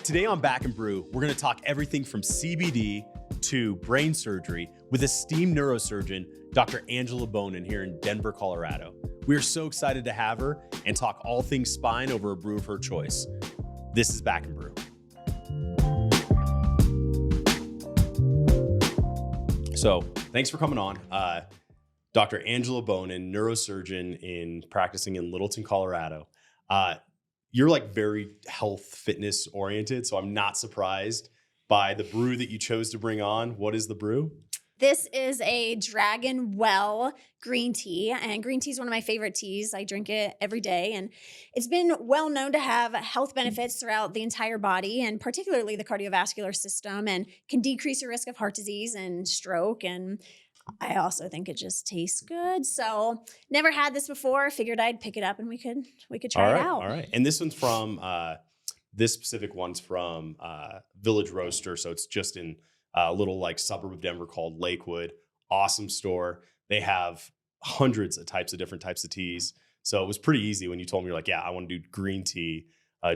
Today on Back and Brew, we're going to talk everything from CBD to brain surgery with esteemed neurosurgeon, Dr. Angela Bohnen here in Denver, Colorado. We are so excited to have her and talk all things spine over a brew of her choice. This is Back and Brew. So thanks for coming on. Dr. Angela Bohnen, neurosurgeon practicing in Littleton, Colorado. You're like very health fitness oriented, so I'm not surprised by the brew that you chose to bring on. What is the brew? This is a Dragon Well green tea, and green tea is one of my favorite teas. I drink it every day, and it's been well known to have health benefits throughout the entire body, and particularly the cardiovascular system, and can decrease your risk of heart disease and stroke. And I also think it just tastes good. So never had this before. Figured I'd pick it up and we could try it out. All right. And this one's from this specific one's from Village Roaster. So it's just in a little like suburb of Denver called Lakewood. Awesome store. They have hundreds of different types of teas. So it was pretty easy when you told me, you're like, yeah, I want to do green tea,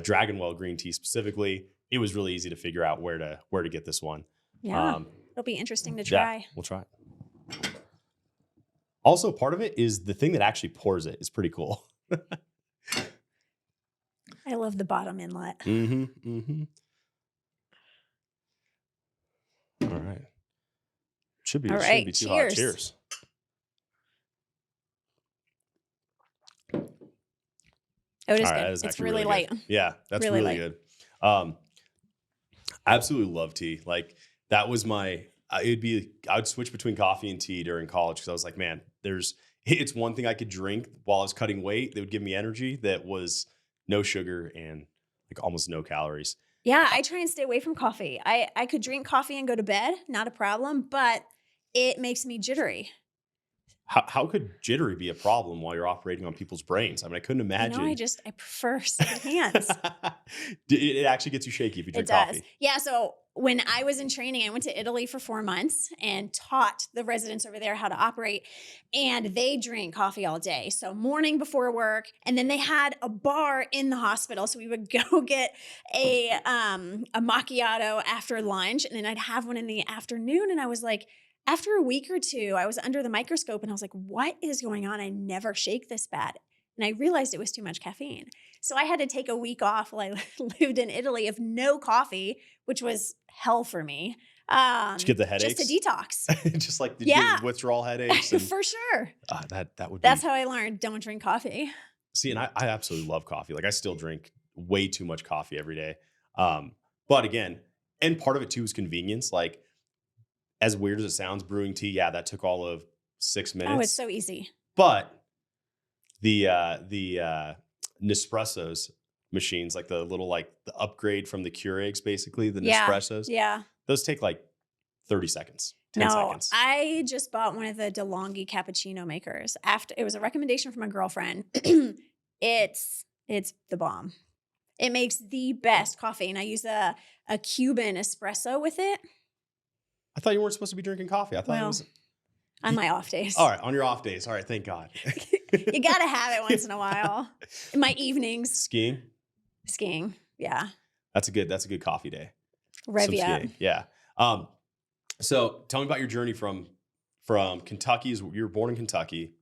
Dragon Well green tea specifically. It was really easy to figure out where to get this one. Yeah. It'll be interesting to try. Yeah, we'll try it. Also, part of it is the thing that actually pours it is pretty cool. I love the bottom inlet. All right. Should be too Cheers. hot. Cheers. Oh, it is All right, good. It's really light. Good. Yeah, that's Really really light. good. I absolutely love tea. Like that was I would switch between coffee and tea during college because I was like, man, it's one thing I could drink while I was cutting weight that would give me energy that was no sugar and like almost no calories. Yeah, I try and stay away from coffee. I could drink coffee and go to bed, not a problem, but it makes me jittery. How could jittery be a problem while you're operating on people's brains? I mean, I couldn't imagine. I prefer second hands. It actually gets you shaky if you drink It does. coffee. Yeah, so when I was in training, I went to Italy for 4 months and taught the residents over there how to operate. And they drink coffee all day. So morning before work, and then they had a bar in the hospital. So we would go get a macchiato after lunch, and then I'd have one in the afternoon. And I was like, after a week or two, I was under the microscope and I was like, what is going on? I never shake this bad. And I realized it was too much caffeine. So I had to take a week off while I lived in Italy of no coffee, which was hell for me. Did you get the headaches? Just a detox. Just like did you get withdrawal headaches? For sure. That would be. That's how I learned don't drink coffee. See, and I absolutely love coffee. Like I still drink way too much coffee every day. But again, and part of it too is convenience. Like as weird as it sounds, brewing tea, yeah, that took all of 6 minutes. Oh, it's so easy. But the Nespresso's machines, like the little the upgrade from the Keurigs, basically the Nespressos. Yeah. Those take like 30 seconds, 10 seconds. I just bought one of the DeLonghi cappuccino makers. It was a recommendation from a girlfriend. It's the bomb. It makes the best coffee, and I use a Cuban espresso with it. I thought you weren't supposed to be drinking coffee. I thought it was on my off days. All right, on your off days. All right, thank God. You got to have it once in a while. In my evenings. Skiing, yeah. That's a good coffee day. Rev you up. Yeah. So tell me about your journey from Kentucky. You were born in Kentucky,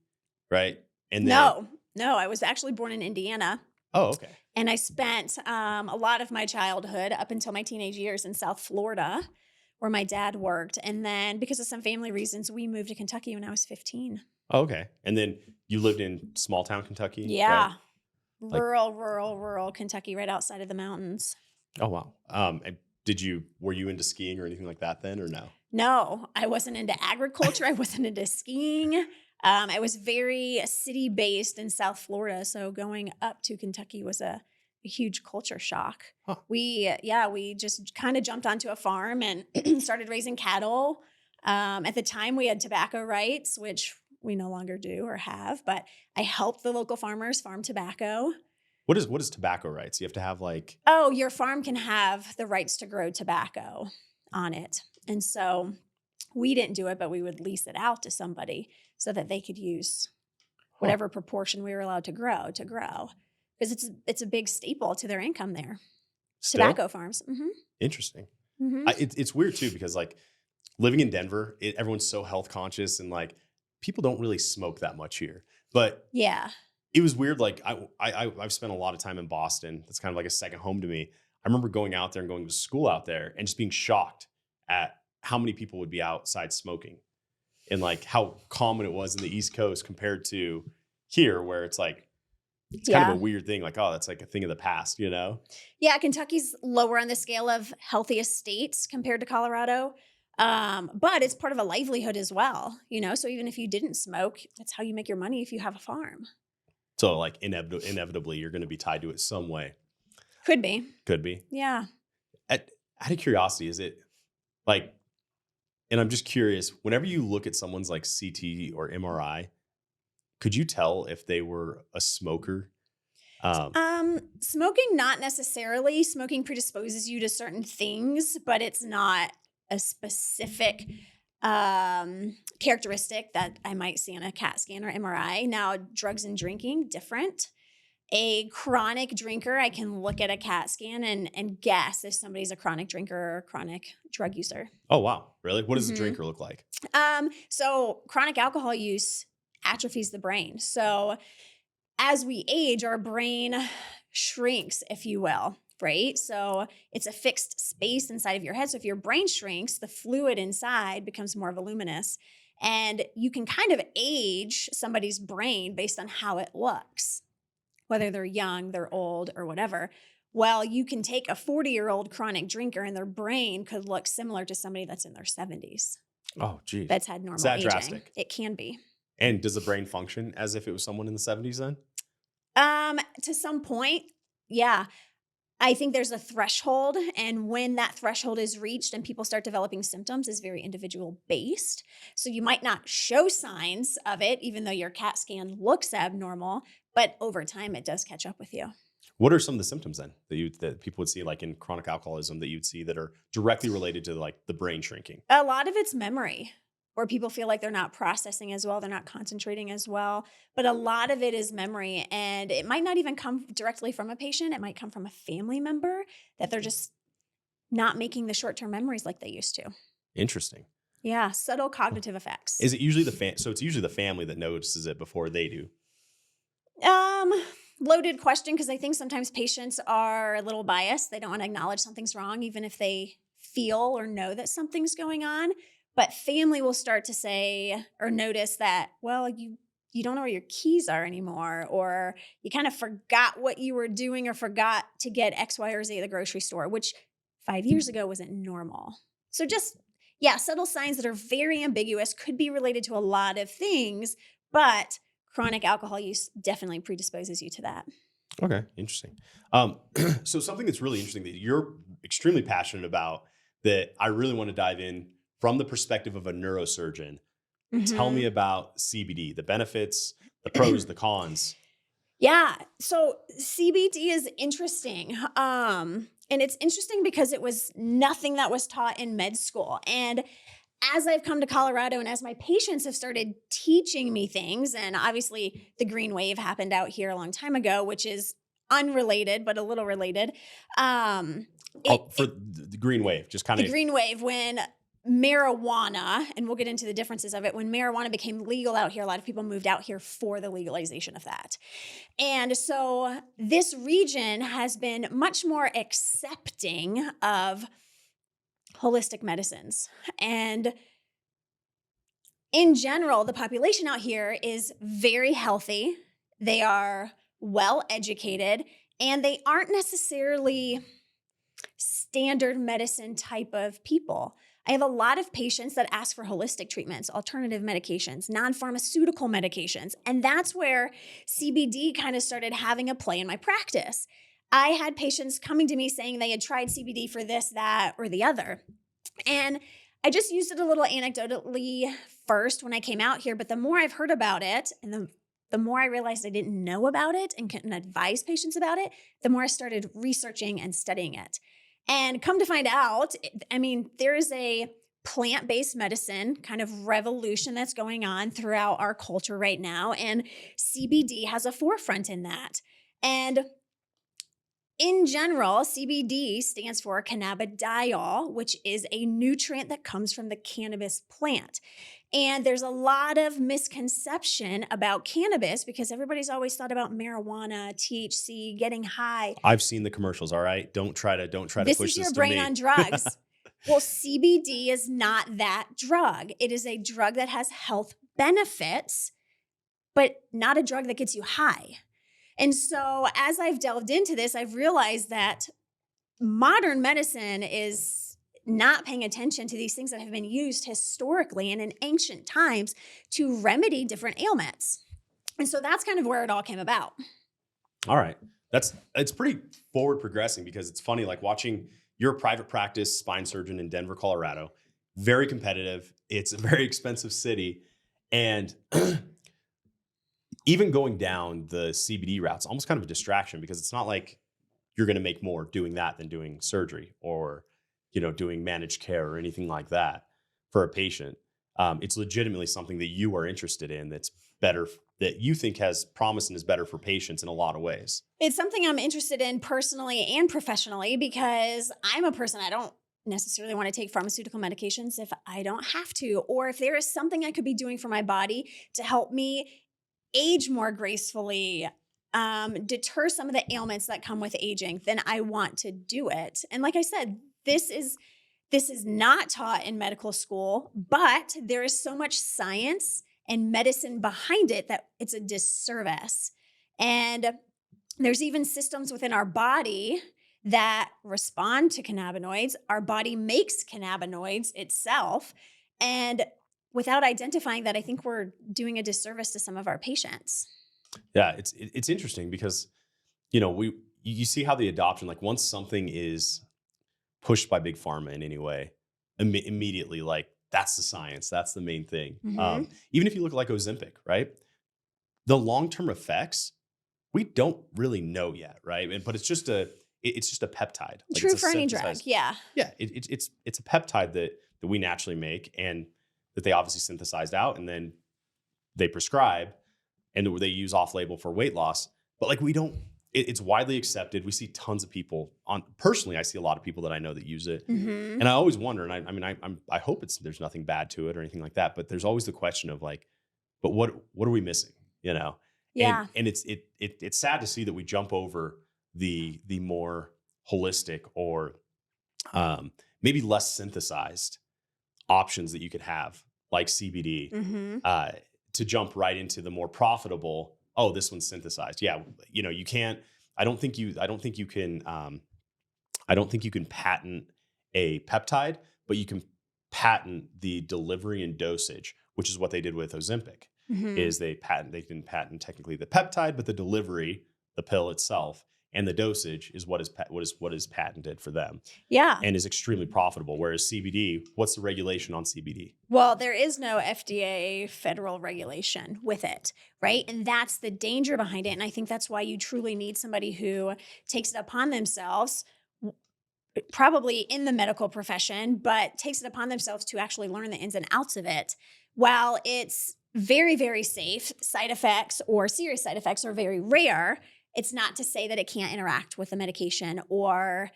right? And then No, I was actually born in Indiana. Oh, okay. And I spent a lot of my childhood up until my teenage years in South Florida, where my dad worked. And then because of some family reasons, we moved to Kentucky when I was 15. Oh, okay. And then you lived in small town Kentucky? Yeah. Right? Rural Kentucky, right outside of the mountains. Oh, wow. Were you into skiing or anything like that then, or no? No, I wasn't into agriculture. I wasn't into skiing. I was very city-based in South Florida. So going up to Kentucky was a huge culture shock. Huh. We just kind of jumped onto a farm and started raising cattle. At the time we had tobacco rights, which we no longer do or have, but I helped the local farmers farm tobacco. What is tobacco rights? You have to have Your farm can have the rights to grow tobacco on it. And so we didn't do it, but we would lease it out to somebody so that they could use whatever proportion we were allowed to grow. Because it's a big staple to their income there. Still? Tobacco farms. Interesting. Hmm. It's weird too because like living in Denver, everyone's so health conscious and like people don't really smoke that much here. But Yeah. it was weird. Like I've spent a lot of time in Boston. That's kind of like a second home to me. I remember going out there and going to school out there and just being shocked at how many people would be outside smoking and like how common it was in the East Coast compared to here, where it's like it's kind of Yeah. a weird thing. Like, oh, that's like a thing of the past, you know? Yeah. Kentucky's lower on the scale of healthiest states compared to Colorado. But it's part of a livelihood as well, so even if you didn't smoke, that's how you make your money if you have a farm. So like inevitably, you're going to be tied to it some way. Could be. Could be. Yeah. Out of curiosity, is it like, and I'm just curious, whenever you look at someone's like CT or MRI, could you tell if they were a smoker? Smoking, not necessarily. Smoking predisposes you to certain things, but it's not a specific characteristic that I might see on a CAT scan or MRI. Now, drugs and drinking, different. A chronic drinker, I can look at a CAT scan and guess if somebody's a chronic drinker or a chronic drug user. Oh, wow. Really? What does a Mhm. drinker look like? So chronic alcohol use atrophies the brain. So as we age, our brain shrinks, if you will, right? So it's a fixed space inside of your head. So if your brain shrinks, the fluid inside becomes more voluminous. And you can kind of age somebody's brain based on how it looks, whether they're young, they're old, or whatever. Well, you can take a 40-year-old chronic drinker and their brain could look similar to somebody that's in their 70s. Oh, geez. That's had normal Is that aging. drastic? It can be. And does the brain function as if it was someone in the 70s then? To some point, yeah. I think there's a threshold, and when that threshold is reached and people start developing symptoms is very individual based. So you might not show signs of it, even though your CAT scan looks abnormal, but over time it does catch up with you. What are some of the symptoms then that people would see like in chronic alcoholism that you'd see that are directly related to like the brain shrinking? A lot of it's memory, where people feel like they're not processing as well, they're not concentrating as well. But a lot of it is memory, and it might not even come directly from a patient. It might come from a family member that they're just not making the short-term memories like they used to. Interesting. Yeah, subtle cognitive effects. Is it usually so it's usually the family that notices it before they do? Loaded question, because I think sometimes patients are a little biased. They don't want to acknowledge something's wrong, even if they feel or know that something's going on. But family will start to say or notice that, well, you don't know where your keys are anymore, or you kind of forgot what you were doing or forgot to get X, Y, or Z at the grocery store, which 5 years ago wasn't normal. So just, yeah, subtle signs that are very ambiguous, could be related to a lot of things, but chronic alcohol use definitely predisposes you to that. Okay, interesting. So something that's really interesting that you're extremely passionate about that I really want to dive in from the perspective of a neurosurgeon. Tell me about CBD, the benefits, the pros, the cons. Yeah. So CBD is interesting. And it's interesting because it was nothing that was taught in med school. And as I've come to Colorado and as my patients have started teaching me things, and obviously the green wave happened out here a long time ago, which is unrelated, but a little related. For the green wave, just kind The of green wave, when marijuana, and we'll get into the differences of it, when marijuana became legal out here, a lot of people moved out here for the legalization of that. And so this region has been much more accepting of holistic medicines. And in general, the population out here is very healthy. They are well educated, and they aren't necessarily standard medicine type of people. I have a lot of patients that ask for holistic treatments, alternative medications, non-pharmaceutical medications. And that's where CBD kind of started having a play in my practice. I had patients coming to me saying they had tried CBD for this, that, or the other. And I just used it a little anecdotally first when I came out here, but the more I've heard about it and the more I realized I didn't know about it and couldn't advise patients about it, the more I started researching and studying it. And come to find out, I mean, there is a plant-based medicine kind of revolution that's going on throughout our culture right now, and CBD has a forefront in that. And in general, CBD stands for cannabidiol, which is a nutrient that comes from the cannabis plant. And there's a lot of misconception about cannabis because everybody's always thought about marijuana, THC, getting high. I've seen the commercials. All right. Don't try to This push is this your to brain me. on drugs. Well, CBD is not that drug. It is a drug that has health benefits, but not a drug that gets you high. And so as I've delved into this, I've realized that modern medicine is not paying attention to these things that have been used historically and in ancient times to remedy different ailments. And so that's kind of where it all came about. All right. It's pretty forward progressing because it's funny, like watching your private practice spine surgeon in Denver, Colorado, very competitive. It's a very expensive city. And even going down the CBD route, it's almost kind of a distraction because it's not like you're going to make more doing that than doing surgery or, doing managed care or anything like that for a patient. It's legitimately something that you are interested in that's better, that you think has promise and is better for patients in a lot of ways. It's something I'm interested in personally and professionally because I'm a person, I don't necessarily want to take pharmaceutical medications if I don't have to, or if there is something I could be doing for my body to help me age more gracefully, deter some of the ailments that come with aging, then I want to do it. And like I said, this is not taught in medical school, but there is so much science and medicine behind it that it's a disservice. And there's even systems within our body that respond to cannabinoids. Our body makes cannabinoids itself. And without identifying that, I think we're doing a disservice to some of our patients. Yeah, it's interesting because, you see how the adoption, like once something is pushed by big pharma in any way, immediately, like that's the science, that's the main thing. Mm-hmm. Even if you look at like Ozempic, right? The long-term effects, we don't really know yet, right? But it's just a peptide. Like True it's a for any drug, synthesized- yeah. Yeah, it's a peptide that we naturally make and that they obviously synthesized out and then they prescribe and they use off-label for weight loss. But like it's widely accepted. We see tons of people personally, I see a lot of people that I know that use it. Mm-hmm. And I always wonder, and I hope there's nothing bad to it or anything like that, but there's always the question of like, but what are we missing? Yeah. And it's sad to see that we jump over the more holistic or maybe less synthesized options that you could have, like CBD, Mm-hmm. to jump right into the more profitable. Oh, this one's synthesized. Yeah, you can't. I don't think you can. I don't think you can patent a peptide, but you can patent the delivery and dosage, which is what they did with Ozempic. Mm-hmm. Is they didn't patent technically the peptide, but the delivery, the pill itself, and the dosage is what is patented for them. Yeah. And is extremely profitable. Whereas CBD, what's the regulation on CBD? Well, there is no FDA federal regulation with it, right? And that's the danger behind it. And I think that's why you truly need somebody who takes it upon themselves, probably in the medical profession, but takes it upon themselves to actually learn the ins and outs of it. While it's very, very safe, side effects or serious side effects are very rare. It's not to say that it can't interact with the medication or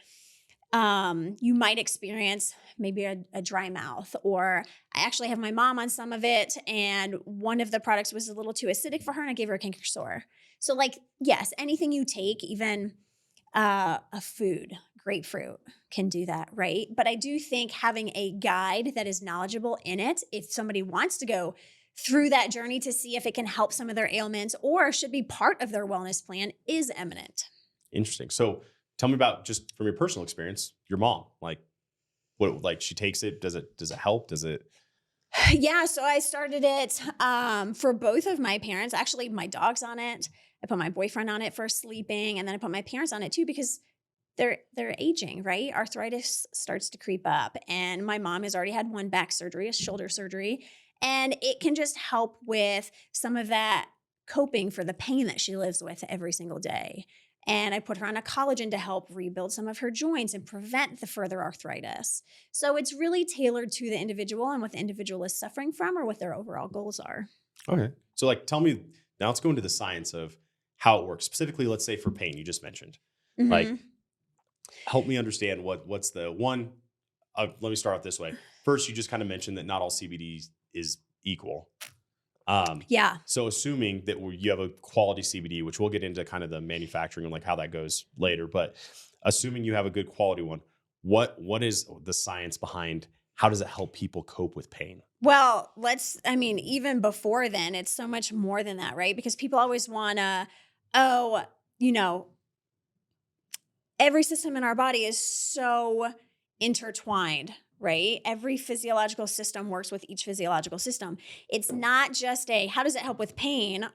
you might experience maybe a dry mouth, or I actually have my mom on some of it and one of the products was a little too acidic for her and I gave her a canker sore. So like, yes, anything you take, even a food, grapefruit can do that, right? But I do think having a guide that is knowledgeable in it, if somebody wants to go through that journey to see if it can help some of their ailments or should be part of their wellness plan, is eminent. Interesting. So tell me about, just from your personal experience, your mom, like what, like she takes it, does it help? Does it? Yeah. So I started it for both of my parents. Actually, my dog's on it. I put my boyfriend on it for sleeping. And then I put my parents on it too, because they're aging, right? Arthritis starts to creep up. And my mom has already had one back surgery, a shoulder surgery. And it can just help with some of that coping for the pain that she lives with every single day. And I put her on a collagen to help rebuild some of her joints and prevent the further arthritis. So it's really tailored to the individual and what the individual is suffering from or what their overall goals are. Okay. So like, tell me, now let's go into the science of how it works. Specifically, let's say for pain, you just mentioned. Mm-hmm. Like, Help me understand what's the one. Let me start off this way. First, you just kind of mentioned that not all CBD is equal. Yeah. So assuming that you have a quality CBD, which we'll get into kind of the manufacturing and like how that goes later, but assuming you have a good quality one, what is the science behind how does it help people cope with pain? Well, even before then, it's so much more than that, right? Because people always want to, oh, you know, every system in our body is so intertwined, right? Every physiological system works with each physiological system. It's not just how does it help with pain?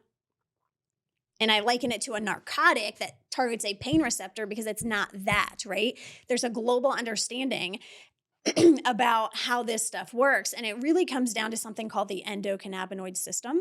And I liken it to a narcotic that targets a pain receptor because it's not that, right? There's a global understanding about how this stuff works. And it really comes down to something called the endocannabinoid system.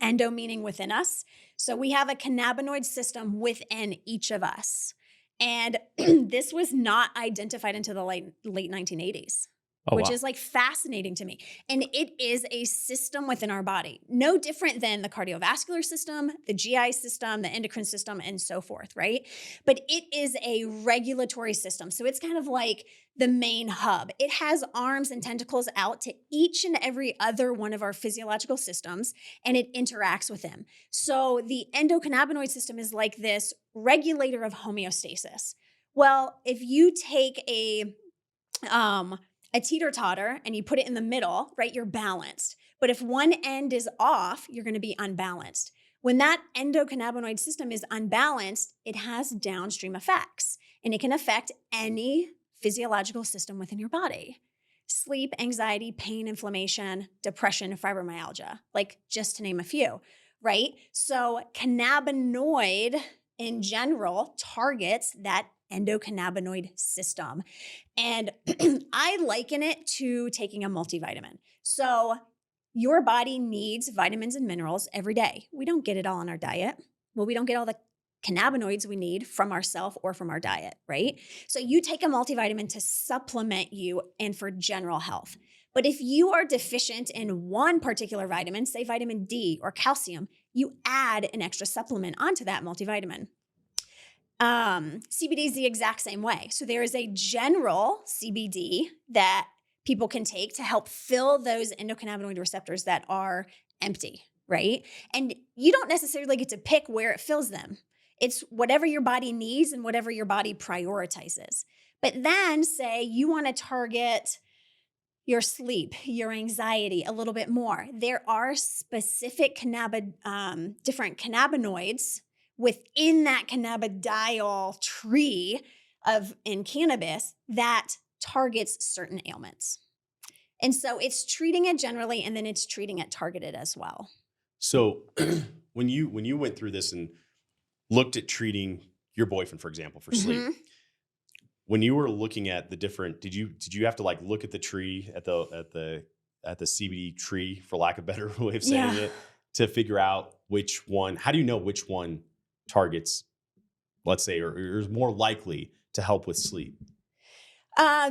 Endo meaning within us. So we have a cannabinoid system within each of us. And this was not identified until the late 1980s. Oh, Which wow. is like fascinating to me. And it is a system within our body, no different than the cardiovascular system, the GI system, the endocrine system, and so forth, right? But it is a regulatory system. So it's kind of like the main hub. It has arms and tentacles out to each and every other one of our physiological systems, and it interacts with them. So the endocannabinoid system is like this regulator of homeostasis. Well, if you take a teeter-totter and you put it in the middle, right, you're balanced. But if one end is off, you're going to be unbalanced. When that endocannabinoid system is unbalanced, it has downstream effects, and it can affect any physiological system within your body. Sleep, anxiety, pain, inflammation, depression, fibromyalgia, like just to name a few, right? So cannabinoid in general targets that endocannabinoid system. And I liken it to taking a multivitamin. So your body needs vitamins and minerals every day. We don't get it all in our diet. Well, we don't get all the cannabinoids we need from ourselves or from our diet, right? So you take a multivitamin to supplement you and for general health. But if you are deficient in one particular vitamin, say vitamin D or calcium, you add an extra supplement onto that multivitamin. CBD is the exact same way. So there is a general CBD that people can take to help fill those endocannabinoid receptors that are empty, right? And you don't necessarily get to pick where it fills them. It's whatever your body needs and whatever your body prioritizes. But then say you want to target your sleep, your anxiety a little bit more. There are specific different cannabinoids within that cannabidiol tree in cannabis that targets certain ailments. And so it's treating it generally, and then it's treating it targeted as well. So when you went through this and looked at treating your boyfriend, for example, for sleep, when you were looking at the different, did you have to like look at the tree at the CBD tree, for lack of a better way of saying it, to figure out which one? How do you know which one targets, let's say, or is more likely to help with sleep?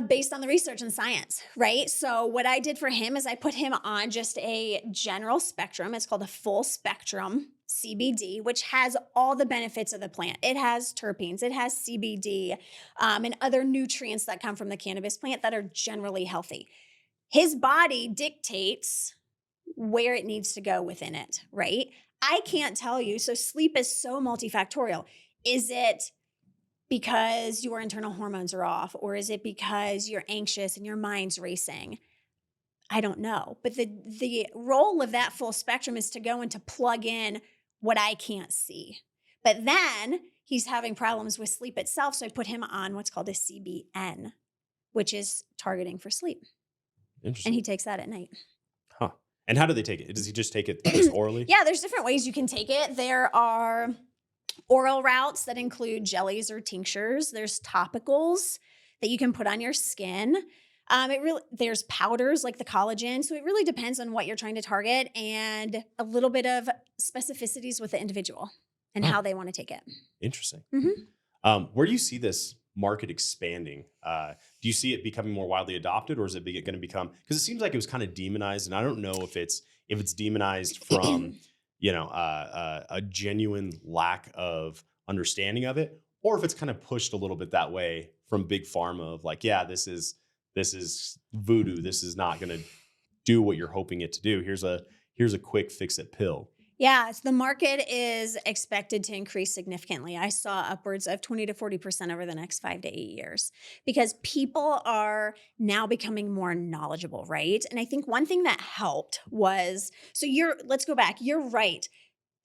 Based on the research and science, right? So what I did for him is I put him on just a general spectrum. It's called a full spectrum CBD, which has all the benefits of the plant. It has terpenes, it has CBD, and other nutrients that come from the cannabis plant that are generally healthy. His body dictates where it needs to go within it, right? I can't tell you. So sleep is so multifactorial. Is it because your internal hormones are off, or is it because you're anxious and your mind's racing? I don't know. But the role of that full spectrum is to go and to plug in what I can't see. But then he's having problems with sleep itself, so I put him on what's called a CBN, which is targeting for sleep. Interesting. And he takes that at night. Huh. And how do they take it? Does he just take it just orally? Yeah, there's different ways you can take it. There are oral routes that include jellies or tinctures. There's topicals that you can put on your skin. There's powders like the collagen. So it really depends on what you're trying to target and a little bit of specificities with the individual and how they want to take it. Interesting. Mm-hmm. Where do you see this market expanding? Do you see it becoming more widely adopted, or is it going to become, because it seems like it was kind of demonized, and I don't know if it's demonized from a genuine lack of understanding of it, or if it's kind of pushed a little bit that way from big pharma of like, yeah, this is voodoo. This is not going to do what you're hoping it to do. Here's a quick fix it pill. Yeah, so the market is expected to increase significantly. I saw upwards of 20 to 40% over the next 5 to 8 years because people are now becoming more knowledgeable, right? And I think one thing that helped was, let's go back. You're right.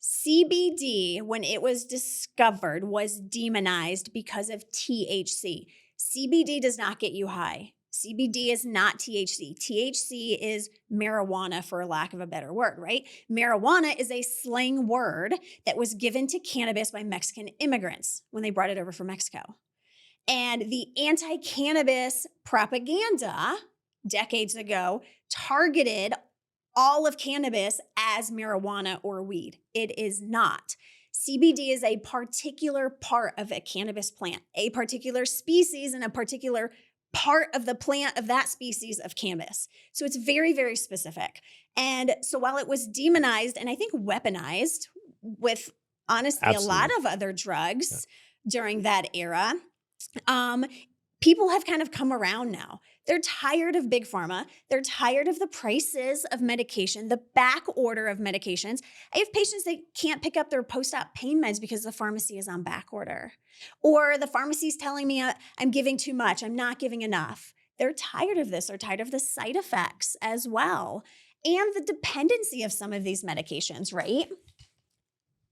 CBD, when it was discovered, was demonized because of THC. CBD does not get you high. CBD is not THC. THC is marijuana, for lack of a better word, right? Marijuana is a slang word that was given to cannabis by Mexican immigrants when they brought it over from Mexico. And the anti-cannabis propaganda decades ago targeted all of cannabis as marijuana or weed. It is not. CBD is a particular part of a cannabis plant, a particular species and a particular part of the plant of that species of cannabis. So it's very, very specific. And so while it was demonized and I think weaponized with honestly Absolutely. a lot of other drugs during that era, people have kind of come around now. They're tired of big pharma. They're tired of the prices of medication, the back order of medications. I have patients that can't pick up their post-op pain meds because the pharmacy is on back order. Or the pharmacy is telling me I'm giving too much, I'm not giving enough. They're tired of this. They're tired of the side effects as well. And the dependency of some of these medications, right?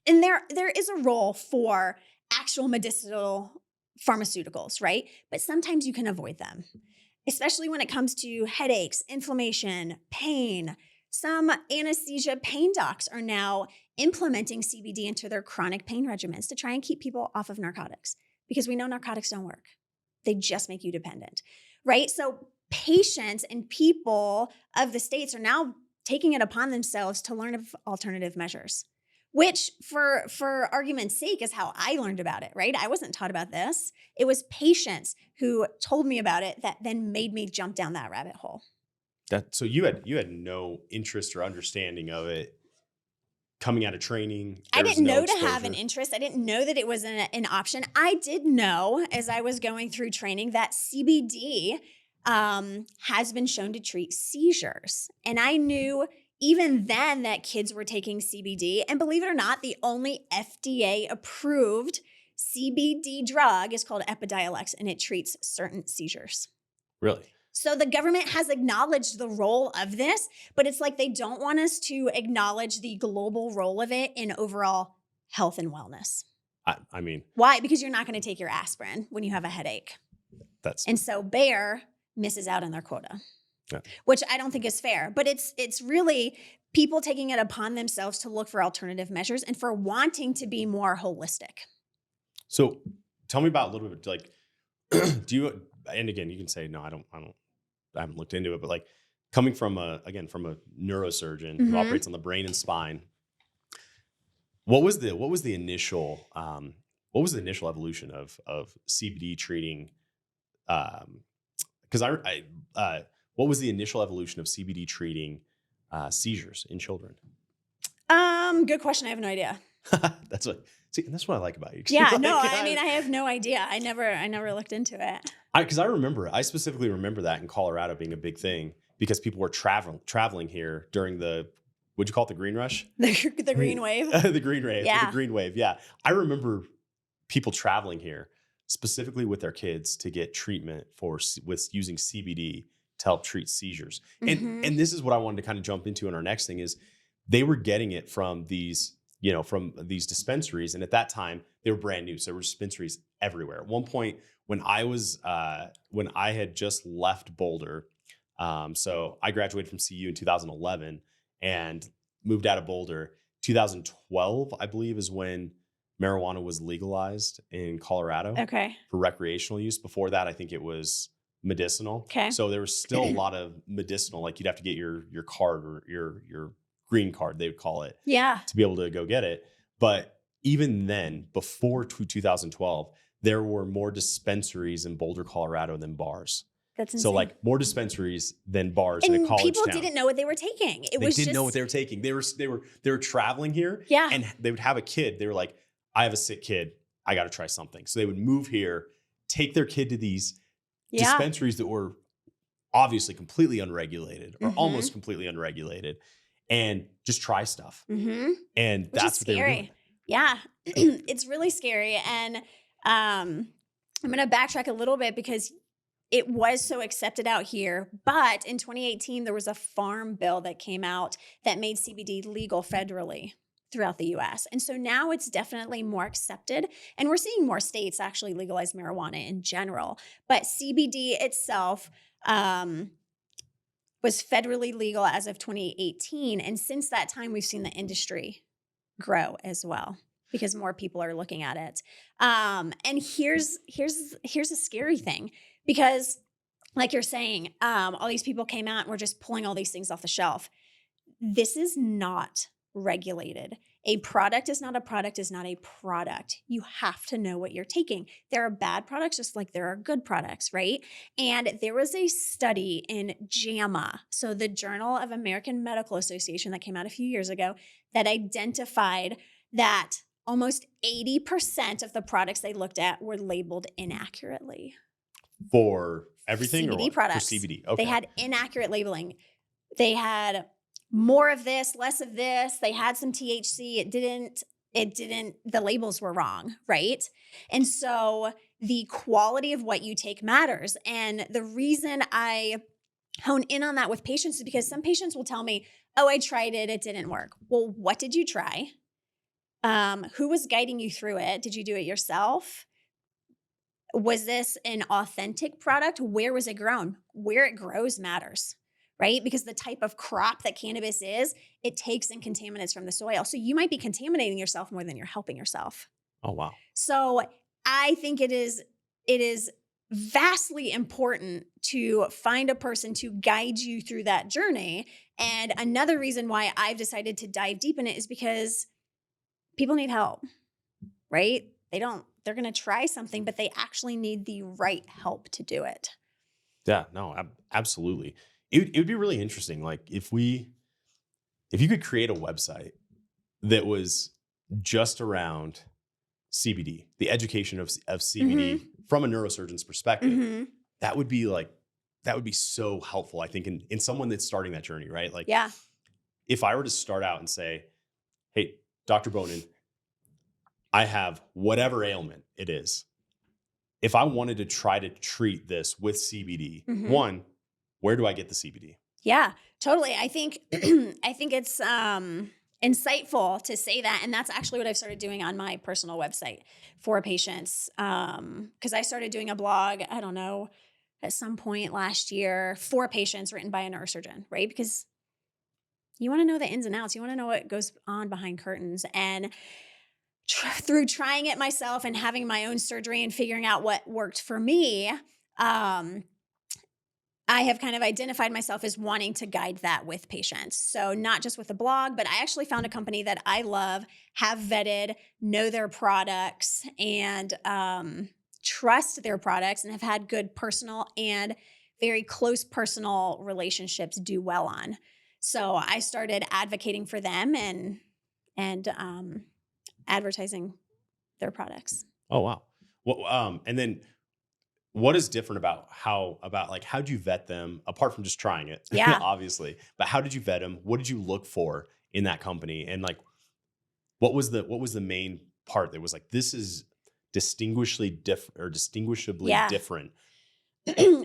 And there is a role for actual medicinal pharmaceuticals, right? But sometimes you can avoid them, especially when it comes to headaches, inflammation, pain. Some anesthesia pain docs are now implementing CBD into their chronic pain regimens to try and keep people off of narcotics because we know narcotics don't work. They just make you dependent, right? So patients and people of the states are now taking it upon themselves to learn of alternative measures, which for argument's sake is how I learned about it, right? I wasn't taught about this. It was patients who told me about it that then made me jump down that rabbit hole. So you had no interest or understanding of it coming out of training. I didn't know to have an interest. I didn't know that it was an option. I did know as I was going through training that CBD has been shown to treat seizures. And I knew even then that kids were taking CBD. And believe it or not, the only FDA approved CBD drug is called Epidiolex, and it treats certain seizures. Really? So the government has acknowledged the role of this, but it's like they don't want us to acknowledge the global role of it in overall health and wellness. I mean, why? Because you're not going to take your aspirin when you have a headache. And so Bayer misses out on their quota, which I don't think is fair. But it's really people taking it upon themselves to look for alternative measures and for wanting to be more holistic. So tell me about a little bit like, do you? And again, you can say no. I haven't looked into it, but like coming from a neurosurgeon who operates on the brain and spine. What was the initial evolution of CBD treating? Because what was the initial evolution of CBD treating seizures in children? Good question. I have no idea. That's what I like about you. Yeah, no, I mean, I have no idea. I never looked into it. Because I specifically remember that in Colorado being a big thing because people were traveling here during would you call it the green rush? The green wave. The green wave. Yeah. The green wave. Yeah. I remember people traveling here specifically with their kids to get treatment with using CBD to help treat seizures. And this is what I wanted to kind of jump into in our next thing is they were getting it from these dispensaries. And at that time they were brand new. So there were dispensaries everywhere. At one point when I had just left Boulder, so I graduated from CU in 2011 and moved out of Boulder. 2012, I believe, is when marijuana was legalized in Colorado for recreational use. Before that, I think it was medicinal. Okay. So there was still a lot of medicinal, like you'd have to get your card or your green card, they would call it, to be able to go get it. But even then, before 2012, there were more dispensaries in Boulder, Colorado than bars. That's insane. So like more dispensaries than bars in a college people town. didn't know what they were taking. They didn't know what they were taking. They were traveling here, and they would have a kid. They were like, "I have a sick kid. I got to try something. So they would move here, take their kid to these Yeah. dispensaries that were obviously completely unregulated or Mhm. almost completely unregulated, and just try stuff. Mhm. And Which that's is what they were doing. scary. Yeah. It's really scary. And I'm going to backtrack a little bit because it was so accepted out here. But in 2018, there was a farm bill that came out that made CBD legal federally throughout the US. And so now it's definitely more accepted. And we're seeing more states actually legalize marijuana in general. But CBD itself was federally legal as of 2018. And since that time, we've seen the industry grow as well because more people are looking at it. And here's a scary thing because, like you're saying, all these people came out and were just pulling all these things off the shelf. This is not regulated. A product is not a product is not a product. You have to know what you're taking. There are bad products just like there are good products, right? And there was a study in JAMA, so the Journal of American Medical Association, that came out a few years ago, that identified that almost 80% of the products they looked at were labeled inaccurately. For everything CBD or what? products. For CBD. Okay. They had inaccurate labeling. They had more of this, less of this. They had some THC. It didn't, the labels were wrong, right? And so the quality of what you take matters. And the reason I hone in on that with patients is because some patients will tell me, oh, I tried it, it didn't work. Well, what did you try? Who was guiding you through it? Did you do it yourself? Was this an authentic product? Where was it grown? Where it grows matters, right? Because the type of crop that cannabis is, it takes in contaminants from the soil. So you might be contaminating yourself more than you're helping yourself. Oh, wow. So I think it is vastly important to find a person to guide you through that journey. And another reason why I've decided to dive deep in it is because people need help, right? They're going to try something, but they actually need the right help to do it. Yeah, no, absolutely. It would be really interesting. Like if you could create a website that was just around CBD, the education of CBD from a neurosurgeon's perspective, that would be so helpful, I think, in someone that's starting that journey, right? Like, yeah, if I were to start out and say, hey, Dr. Bohnen, I have whatever ailment it is. If I wanted to try to treat this with CBD, one, where do I get the CBD? Yeah, totally. I think it's insightful to say that. And that's actually what I've started doing on my personal website for patients. Because I started doing a blog, I don't know, at some point last year for patients written by a neurosurgeon, right? Because you want to know the ins and outs. You want to know what goes on behind curtains. And through trying it myself and having my own surgery and figuring out what worked for me, I have kind of identified myself as wanting to guide that with patients. So not just with a blog, but I actually found a company that I love, have vetted, know their products, and trust their products, and have had good personal and very close personal relationships do well on. So I started advocating for them and advertising their products. Oh, wow. Well, and then what is different about how'd you vet them apart from just trying it? Yeah. Obviously, but how did you vet them? What did you look for in that company? And like, what was the main part that was like, this is distinguishably different?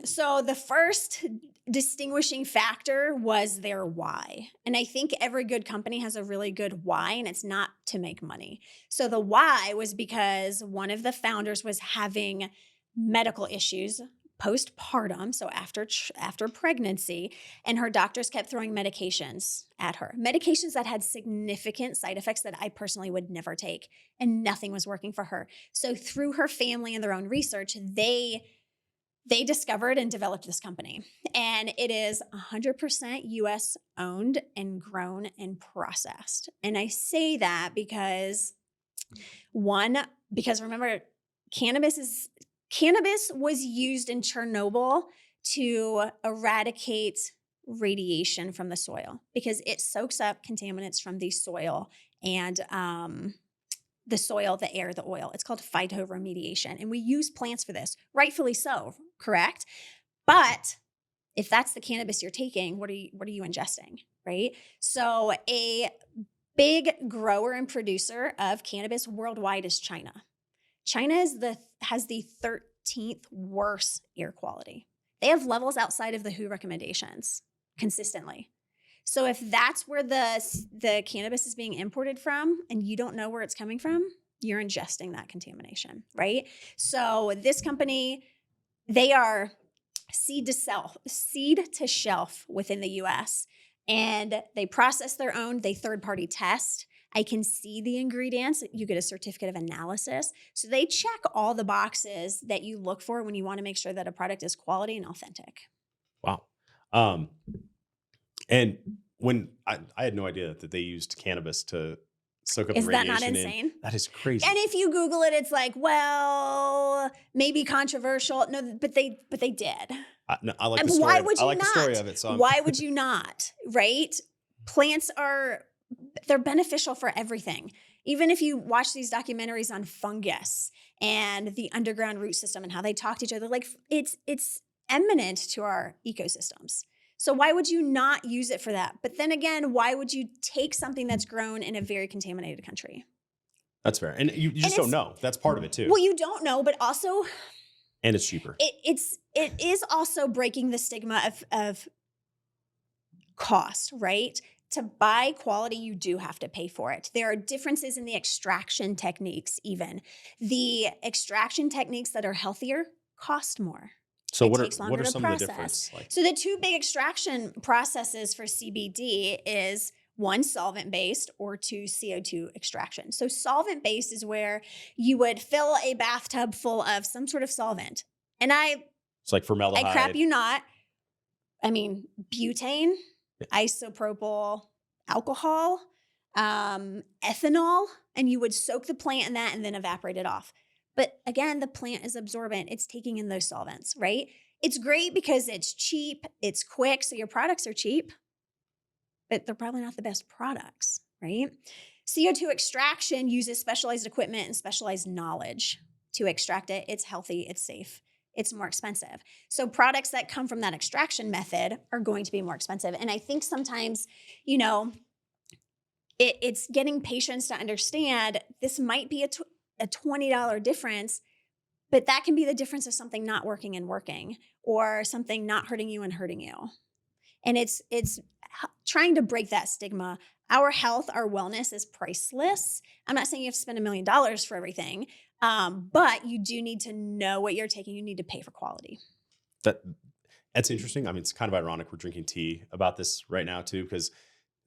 So the first distinguishing factor was their why. And I think every good company has a really good why, and it's not to make money. So the why was because one of the founders was having medical issues postpartum, so after pregnancy, and her doctors kept throwing medications at her. Medications that had significant side effects that I personally would never take, and nothing was working for her. So through her family and their own research, they discovered and developed this company, and it is 100% US owned and grown and processed. And I say that because remember, cannabis was used in Chernobyl to eradicate radiation from the soil because it soaks up contaminants from the soil and the soil, the air, the oil. It's called phytoremediation. And we use plants for this, rightfully so, correct? But if that's the cannabis you're taking, what are you ingesting, right? So a big grower and producer of cannabis worldwide is China. China has the 13th worst air quality. They have levels outside of the WHO recommendations consistently. So if that's where the cannabis is being imported from and you don't know where it's coming from, you're ingesting that contamination, right? So this company, they are seed to shelf within the US, and they process their own, they third-party test. I can see the ingredients. You get a certificate of analysis. So they check all the boxes that you look for when you want to make sure that a product is quality and authentic. Wow. And when I had no idea that they used cannabis to soak up the radiation. Is that not insane? That is crazy. And if you Google it, it's like, well, maybe controversial. No, but they did. No, I like the story. Why would you like not? The story of it. So why would you not? Right? Plants they're beneficial for everything. Even if you watch these documentaries on fungus and the underground root system and how they talk to each other, like it's eminent to our ecosystems. So why would you not use it for that? But then again, why would you take something that's grown in a very contaminated country? That's fair. And you just don't know. That's part of it too. Well, you don't know, but also... And it's cheaper. It is also breaking the stigma of cost, right? To buy quality, you do have to pay for it. There are differences in the extraction techniques even. The extraction techniques that are healthier cost more. So what are some of the differences? So the two big extraction processes for CBD is 1, solvent-based, or 2, CO2 extraction. So solvent-based is where you would fill a bathtub full of some sort of solvent. And it's like formaldehyde. I crap you not. I mean, butane, isopropyl alcohol, ethanol, and you would soak the plant in that and then evaporate it off. But again, the plant is absorbent. It's taking in those solvents, right? It's great because it's cheap, it's quick, so your products are cheap, but they're probably not the best products, right? CO2 extraction uses specialized equipment and specialized knowledge to extract it. It's healthy, it's safe, it's more expensive. So products that come from that extraction method are going to be more expensive. And I think sometimes, it's getting patients to understand this might be a $20 difference, but that can be the difference of something not working and working, or something not hurting you and hurting you. And it's trying to break that stigma. Our health, our wellness is priceless. I'm not saying you have to spend $1 million for everything, but you do need to know what you're taking. You need to pay for quality. That's interesting. I mean, it's kind of ironic we're drinking tea about this right now too, because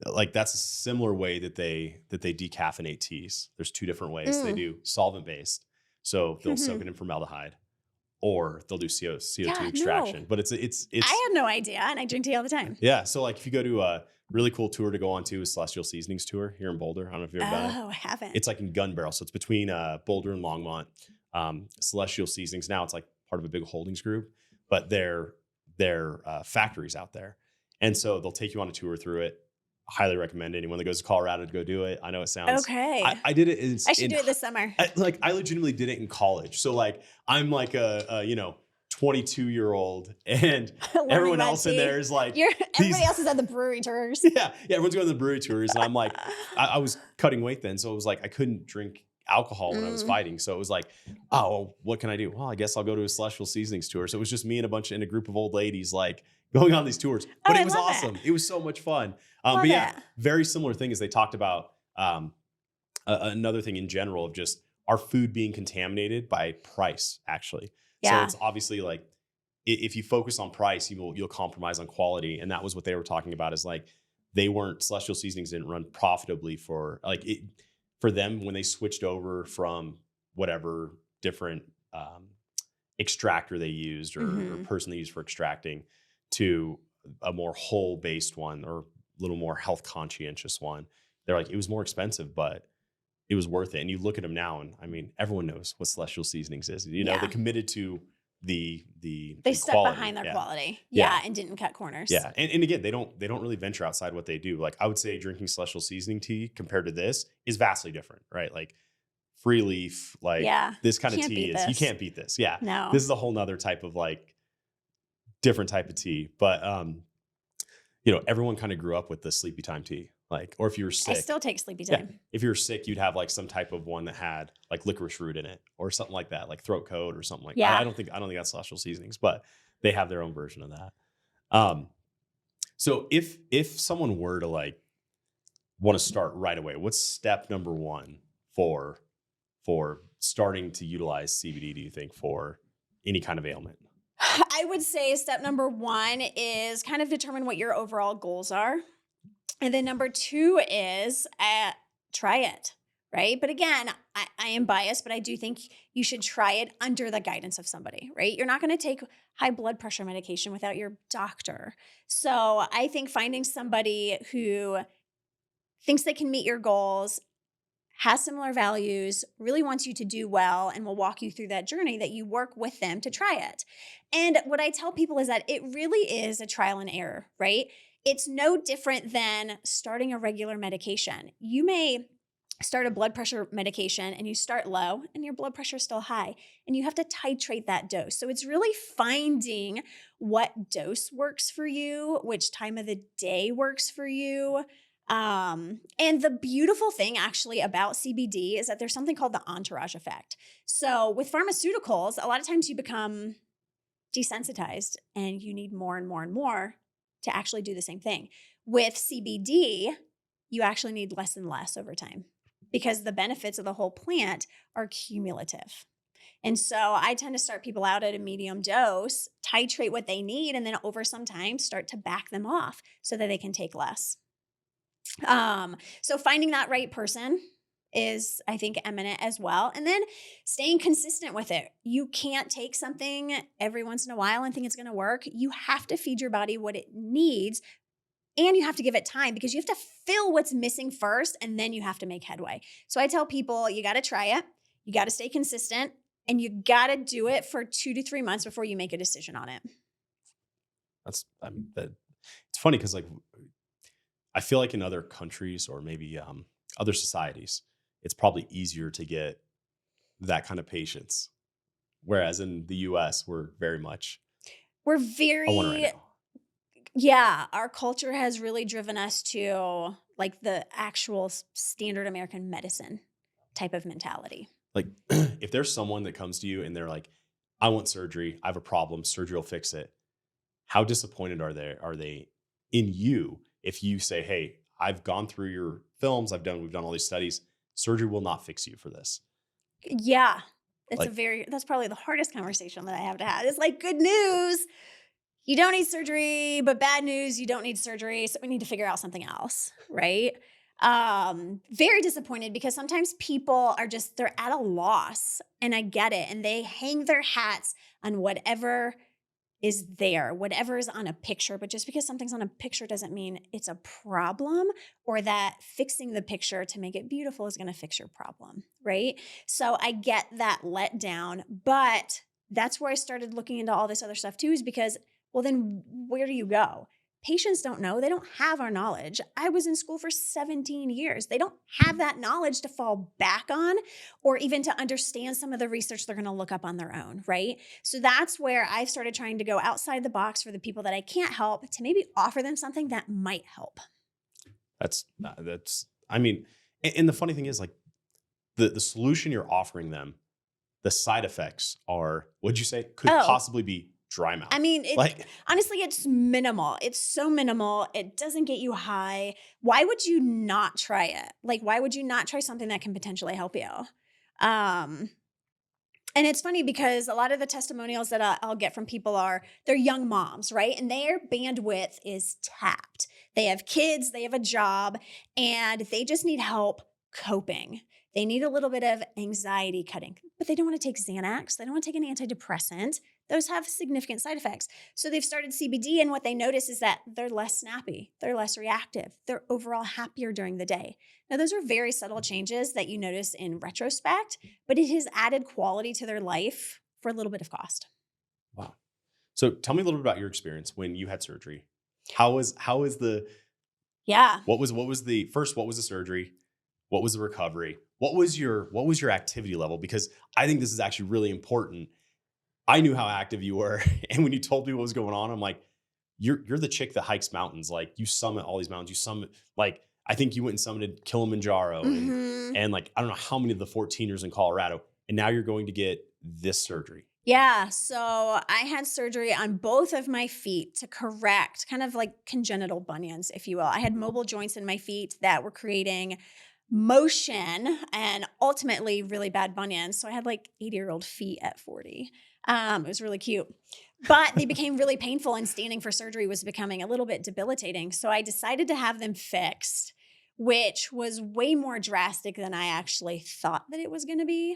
like that's a similar way that they decaffeinate teas. There's 2 different ways. They do solvent based, so they'll soak it in formaldehyde, or they'll do CO2 extraction. No. But it's I had no idea, and I drink tea all the time. Yeah, so like if you go to a really cool tour to go on to, is Celestial Seasonings tour here in Boulder. I don't know if you've ever done it. Oh, I haven't. It's like in Gun Barrel, so it's between Boulder and Longmont. Celestial Seasonings now, it's like part of a big holdings group, but they're factories out there, and so they'll take you on a tour through it. Highly recommend anyone that goes to Colorado to go do it. I know it sounds okay. I did it. I should do it this summer. I legitimately did it in college. So like I'm like a 22-year-old, and everyone else in there is like everybody else is at the brewery tours. Yeah, everyone's going to the brewery tours, and I'm like, I was cutting weight then, so it was like I couldn't drink alcohol when I was fighting. So it was like, oh, well, what can I do? Well, I guess I'll go to a Celestial Seasonings tour. So it was just me and a group of old ladies like going on these tours. But it was awesome. It was so much fun. But yeah, very similar thing is they talked about another thing in general of just our food being contaminated by price, actually. Yeah. So it's obviously like if you focus on price, you'll compromise on quality. And that was what they were talking about, is like Celestial Seasonings didn't run profitably for them when they switched over from whatever different extractor they used or person they used for extracting to a more whole-based one or a little more health conscientious one. They're like, it was more expensive, but it was worth it. And you look at them now, and I mean, everyone knows what Celestial Seasonings is. They committed to they stuck quality. Behind their quality. Yeah, and didn't cut corners. Yeah. And again, they don't really venture outside what they do. Like I would say drinking Celestial Seasoning tea compared to this is vastly different, right? Like free leaf, like this kind of Can't tea beat is, you this. can't beat this. Yeah. No. This is a whole nother type of like different type of tea. But, everyone kind of grew up with the sleepy time tea. Like, or if you were I sick, still take sleepy yeah, time. if you were sick, you'd have like some type of one that had like licorice root in it or something like that, like throat coat or something like that. Yeah. I don't think that's Celestial Seasonings, but they have their own version of that. So if someone were to like want to start right away, what's step number one for starting to utilize CBD, do you think, for any kind of ailment? I would say step number one is kind of determine what your overall goals are. And then number two is try it, right? But again, I am biased, but I do think you should try it under the guidance of somebody, right? You're not going to take high blood pressure medication without your doctor. So I think finding somebody who thinks they can meet your goals, has similar values, really wants you to do well, and will walk you through that journey, that you work with them to try it. And what I tell people is that it really is a trial and error, right? It's no different than starting a regular medication. You may start a blood pressure medication and you start low and your blood pressure is still high and you have to titrate that dose. So it's really finding what dose works for you, which time of the day works for you. And the beautiful thing actually about CBD is that there's something called the entourage effect. So with pharmaceuticals, a lot of times you become desensitized and you need more and more and more to actually do the same thing. With CBD, you actually need less and less over time because the benefits of the whole plant are cumulative. And so I tend to start people out at a medium dose, titrate what they need, and then over some time start to back them off so that they can take less. So finding that right person is, I think, eminent as well. And then staying consistent with it. You can't take something every once in a while and think it's going to work. You have to feed your body what it needs, and you have to give it time because you have to fill what's missing first, and then you have to make headway. So I tell people, you got to try it, you got to stay consistent, and you got to do it for 2 to 3 months before you make a decision on it. It's funny because like I feel like in other countries or maybe other societies, it's probably easier to get that kind of patience. Whereas in the US, we're very, I want it right now. Yeah, our culture has really driven us to like the actual standard American medicine type of mentality. Like if there's someone that comes to you and they're like, I want surgery, I have a problem, surgery will fix it. How disappointed are they in you if you say, hey, I've gone through your films, we've done all these studies, surgery will not fix you for this? Yeah. Like, That's probably the hardest conversation that I have to have. It's like, good news, you don't need surgery, but bad news, you don't need surgery. So we need to figure out something else, right? Very disappointed because sometimes people they're at a loss, and I get it. And they hang their hats on whatever is there, whatever is on a picture. But just because something's on a picture doesn't mean it's a problem, or that fixing the picture to make it beautiful is going to fix your problem, right? So I get that letdown, but that's where I started looking into all this other stuff too, is because, well, then where do you go? Patients don't know. They don't have our knowledge. I was in school for 17 years. They don't have that knowledge to fall back on, or even to understand some of the research they're going to look up on their own, right? So that's where I've started trying to go outside the box for the people that I can't help, to maybe offer them something that might help. I mean, and the funny thing is, like, the solution you're offering them, the side effects are, what'd you say, could possibly be dry mouth. I mean, honestly, it's minimal. It's so minimal. It doesn't get you high. Why would you not try it? Like, why would you not try something that can potentially help you? And it's funny because a lot of the testimonials that I'll get from people they're young moms, right? And their bandwidth is tapped. They have kids, they have a job, and they just need help coping. They need a little bit of anxiety cutting, but they don't want to take Xanax. They don't want to take an antidepressant. Those have significant side effects. So they've started CBD, and what they notice is that they're less snappy. They're less reactive. They're overall happier during the day. Now, those are very subtle changes that you notice in retrospect, but it has added quality to their life for a little bit of cost. Wow. So tell me a little bit about your experience when you had surgery. What was the surgery? What was the recovery? What was your activity level? Because I think this is actually really important. I knew how active you were. And when you told me what was going on, I'm like, you're the chick that hikes mountains. Like you summit all these mountains. You summit, like, I think you went and summited Kilimanjaro and like, I don't know how many of the 14ers in Colorado. And now you're going to get this surgery. Yeah. So I had surgery on both of my feet to correct kind of like congenital bunions, if you will. I had mobile joints in my feet that were creating motion and ultimately really bad bunions. So I had like 80-year-old feet at 40. It was really cute. But they became really painful, and standing for surgery was becoming a little bit debilitating. So I decided to have them fixed, which was way more drastic than I actually thought that it was going to be.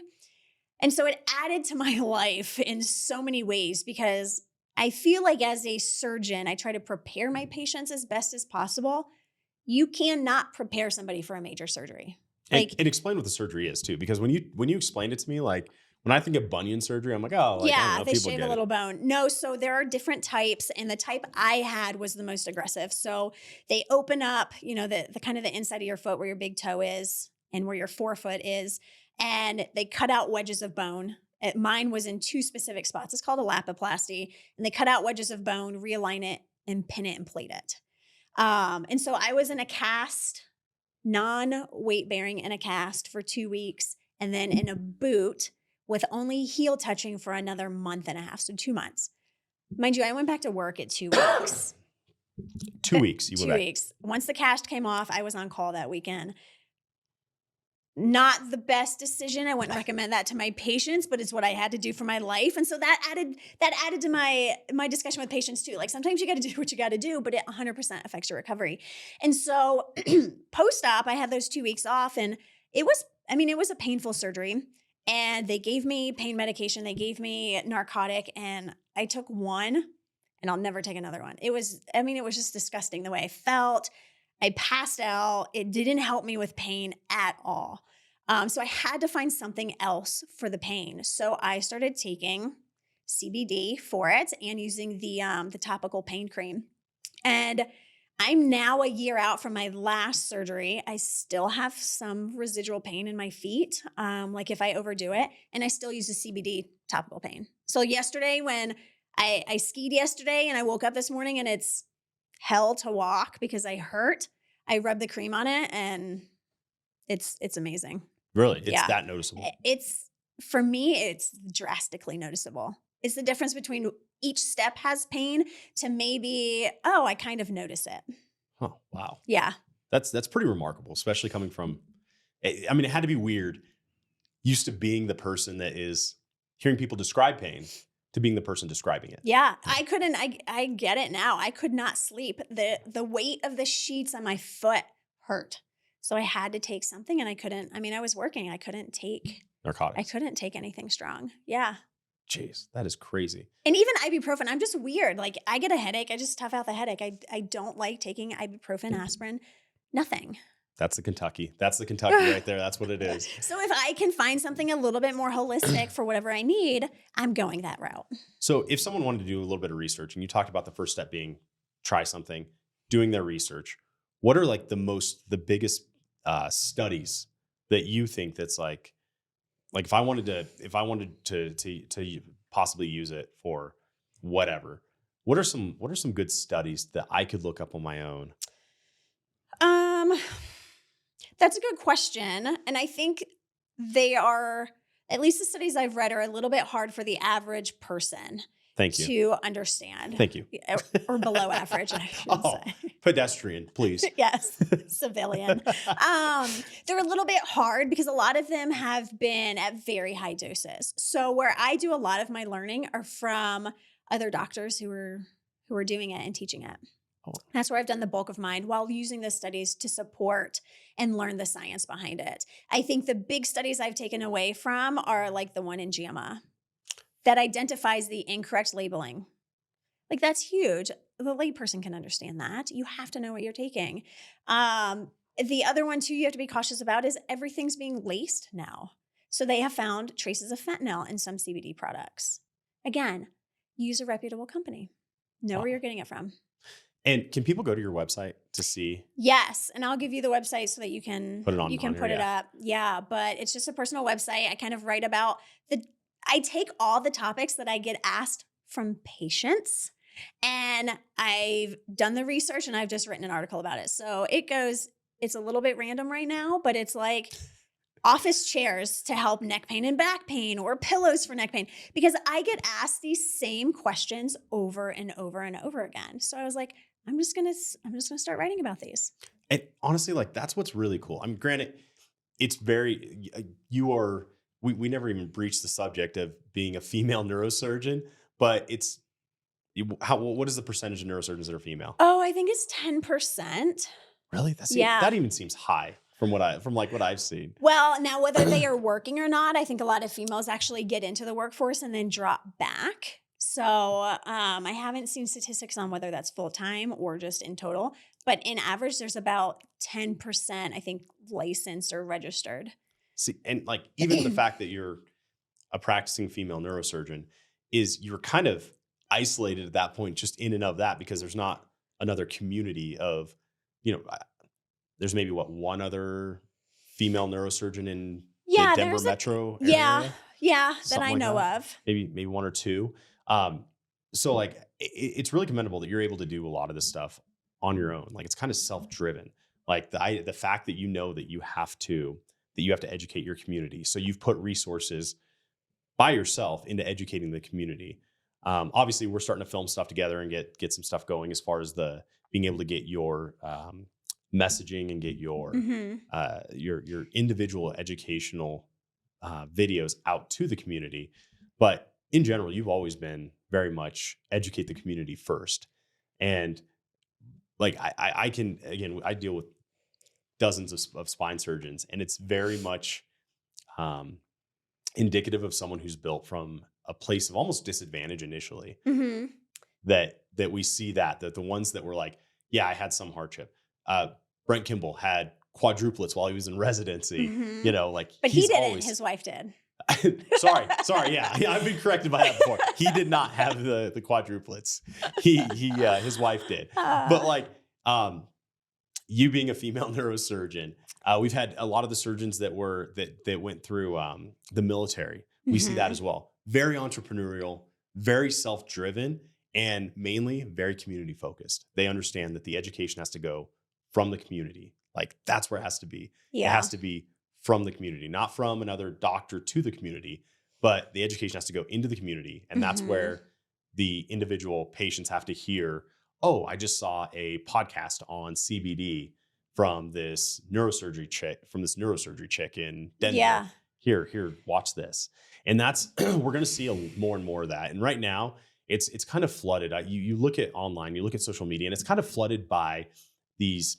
And so it added to my life in so many ways, because I feel like as a surgeon, I try to prepare my patients as best as possible. You cannot prepare somebody for a major surgery. And explain what the surgery is too, because when you explained it to me, like when I think of bunion surgery, I'm like, oh, like, I don't know, they people shave get a little bone. No, so there are different types, and the type I had was the most aggressive. So they open up, the kind of the inside of your foot where your big toe is and where your forefoot is, and they cut out wedges of bone. Mine was in two specific spots. It's called a lapiplasty, and they cut out wedges of bone, realign it, and pin it and plate it. And so I was in a cast, non-weight bearing in a cast for 2 weeks, and then in a boot with only heel touching for another month and a half. So 2 months. Mind you, I went back to work at 2 weeks. 2 weeks. You went 2 back. weeks. Once the cast came off, I was on call that weekend. Not the best decision. I wouldn't recommend that to my patients, but it's what I had to do for my life. And so that added to my discussion with patients too. Like sometimes you got to do what you got to do, but it 100% affects your recovery. And so post-op, I had those 2 weeks off, and it was a painful surgery. And they gave me pain medication. They gave me narcotic, and I took one, and I'll never take another one. It was just disgusting the way I felt. I passed out. It didn't help me with pain at all. So I had to find something else for the pain. So I started taking CBD for it and using the topical pain cream. And I'm now a year out from my last surgery. I still have some residual pain in my feet, like if I overdo it, and I still use the CBD topical pain. So yesterday when I skied yesterday and I woke up this morning and it's hell to walk because I hurt, I rubbed the cream on it and it's amazing. Really? It's that noticeable? For me, it's drastically noticeable. It's the difference between each step has pain to maybe, I kind of notice it. Oh, wow. Yeah. That's pretty remarkable, especially coming from, it had to be weird used to being the person that is hearing people describe pain to being the person describing it. Yeah. I get it now. I could not sleep. The weight of the sheets on my foot hurt. So I had to take something, and I was working. I couldn't take narcotics. I couldn't take anything strong. Yeah. Jeez, that is crazy. And even ibuprofen, I'm just weird. Like I get a headache, I just tough out the headache. I don't like taking ibuprofen, aspirin, nothing. That's the Kentucky right there. That's what it is. So if I can find something a little bit more holistic for whatever I need, I'm going that route. So if someone wanted to do a little bit of research, and you talked about the first step being try something, doing their research, what are like the biggest studies that you think that's like if I wanted to possibly use it for whatever, what are some good studies that I could look up on my own? That's a good question. And I think they are, at least the studies I've read, are a little bit hard for the average person. Thank you. To understand. Thank you. Or below average, I should say. Pedestrian, please. Yes, civilian. They're a little bit hard because a lot of them have been at very high doses. So where I do a lot of my learning are from other doctors who are doing it and teaching it. Oh. That's where I've done the bulk of mine, while using the studies to support and learn the science behind it. I think the big studies I've taken away from are like the one in JAMA that identifies the incorrect labeling. Like that's huge. The layperson can understand that. You have to know what you're taking. The other one too you have to be cautious about is everything's being laced now. So they have found traces of fentanyl in some CBD products. Again, use a reputable company. Know where you're getting it from. And can people go to your website to see? Yes, and I'll give you the website so that you can Put it on put here, it yeah. up. Yeah, but it's just a personal website. I kind of write about I take all the topics that I get asked from patients, and I've done the research and I've just written an article about it. So it's a little bit random right now, but it's like office chairs to help neck pain and back pain, or pillows for neck pain, because I get asked these same questions over and over and over again. So I was like, I'm just going to start writing about these. And honestly, like that's what's really cool. I mean, granted, it's very, you are, we never even breached the subject of being a female neurosurgeon, but what is the percentage of neurosurgeons that are female? Oh, I think it's 10%. Really? Yeah. That even seems high from what I've seen. Well, now whether they are working or not, I think a lot of females actually get into the workforce and then drop back. So I haven't seen statistics on whether that's full time or just in total, but in average, there's about 10%, I think, licensed or registered. See, and like even the fact that you're a practicing female neurosurgeon is you're kind of isolated at that point, just in and of that, because there's not another community of, there's maybe one other female neurosurgeon in the Denver metro area. Yeah, that Something I like know that. of. Maybe one or two. So like it's really commendable that you're able to do a lot of this stuff on your own. Like it's kind of self-driven. Like the fact that that you have to educate your community. So you've put resources by yourself into educating the community. Obviously, we're starting to film stuff together and get some stuff going as far as the being able to get your messaging and get your your individual educational videos out to the community. But in general, you've always been very much educate the community first. And like I can, again, I deal with dozens of spine surgeons, and it's very much indicative of someone who's built from a place of almost disadvantage initially. That we see that the ones that were like, yeah, I had some hardship. Brent Kimball had quadruplets while he was in residency. But he didn't. His wife did. sorry. Yeah, I've been corrected by that before. He did not have the quadruplets. His wife did. But like, you being a female neurosurgeon, we've had a lot of the surgeons that went through the military. We see that as well. Very entrepreneurial, very self-driven, and mainly very community focused. They understand that the education has to go from the community. Like that's where it has to be. Yeah. It has to be from the community, not from another doctor to the community, but the education has to go into the community. And that's where the individual patients have to hear, oh, I just saw a podcast on CBD from this neurosurgery chick in Denver. Yeah. Here, watch this. And that's, we're going to see more and more of that. And right now it's kind of flooded. You look at online, you look at social media, and it's kind of flooded by these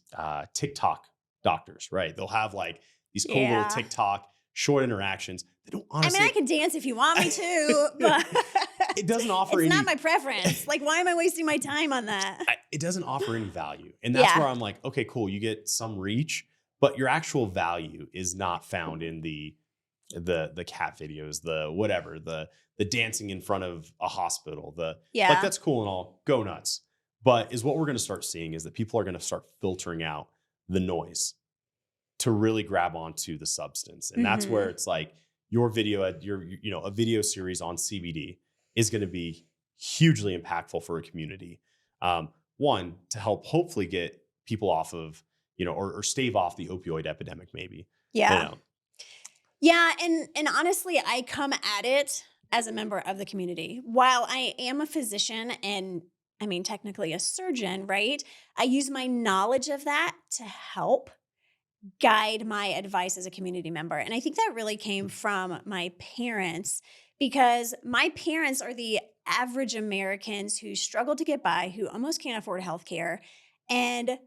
TikTok doctors, right? They'll have like these cool little TikTok short interactions. They don't honestly. I mean, I can dance if you want me to, but it doesn't offer it's any. not my preference. Like, why am I wasting my time on that? It doesn't offer any value. And that's where I'm like, okay, cool. You get some reach, but your actual value is not found in the cat videos, the whatever, the dancing in front of a hospital, like that's cool and all, go nuts. But is what we're going to start seeing is that people are going to start filtering out the noise to really grab onto the substance. And that's where it's like your video, a video series on CBD is going to be hugely impactful for a community. One, to help hopefully get people off of, or stave off the opioid epidemic, maybe. Yeah. Yeah. And honestly, I come at it as a member of the community. While I am a physician and I mean, technically a surgeon, right? I use my knowledge of that to help guide my advice as a community member. And I think that really came from my parents, because my parents are the average Americans who struggle to get by, who almost can't afford healthcare. And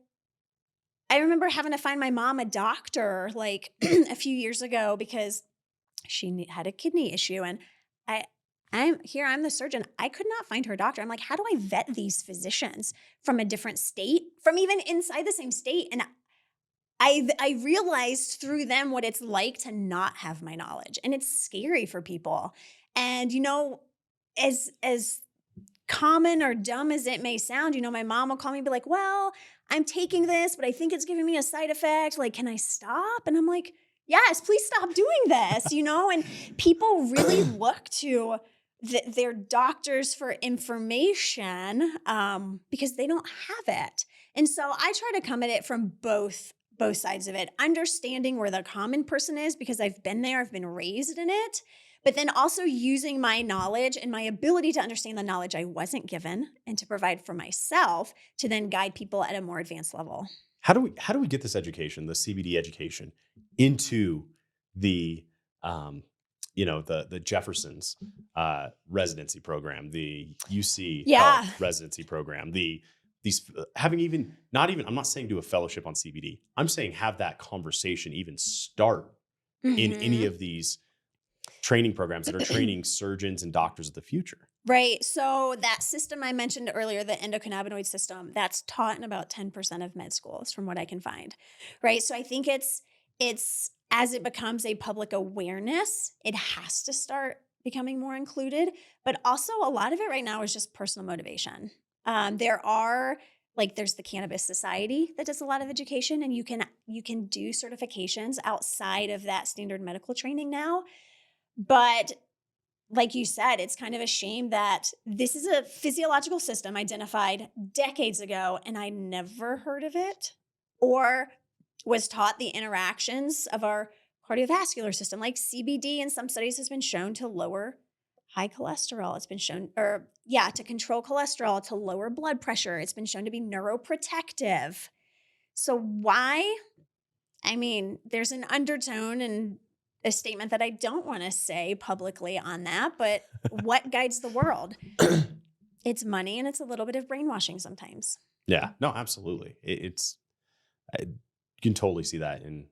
I remember having to find my mom a doctor like a few years ago because she had a kidney issue. And I'm the surgeon. I could not find her doctor. I'm like, how do I vet these physicians from a different state, from even inside the same state? And I realized through them what it's like to not have my knowledge. And it's scary for people. And, as common or dumb as it may sound, my mom will call me and be like, well, I'm taking this, but I think it's giving me a side effect. Like, can I stop? And I'm like, yes, please stop doing this, and people really look to their doctors for information because they don't have it. And so I try to come at it from both sides of it, understanding where the common person is because I've been there, I've been raised in it, but then also using my knowledge and my ability to understand the knowledge I wasn't given and to provide for myself to then guide people at a more advanced level. How do we get this education, the CBD education, into the the Jefferson's residency program, the UC Health residency program, these having even not even, I'm not saying do a fellowship on CBD. I'm saying have that conversation even start in any of these training programs that are training surgeons and doctors of the future. Right. So that system I mentioned earlier, the endocannabinoid system, that's taught in about 10% of med schools from what I can find. Right. So I think it's as it becomes a public awareness, it has to start becoming more included. But also a lot of it right now is just personal motivation. There's the Cannabis Society that does a lot of education, and you can do certifications outside of that standard medical training now. But like you said, it's kind of a shame that this is a physiological system identified decades ago, and I never heard of it or was taught the interactions of our cardiovascular system. Like CBD in some studies has been shown to lower high cholesterol. It's been shown, to control cholesterol, to lower blood pressure. It's been shown to be neuroprotective. So why? I mean, there's an undertone and a statement that I don't want to say publicly on that, but what guides the world? It's money, and it's a little bit of brainwashing sometimes. Yeah, no, absolutely. You can totally see that. And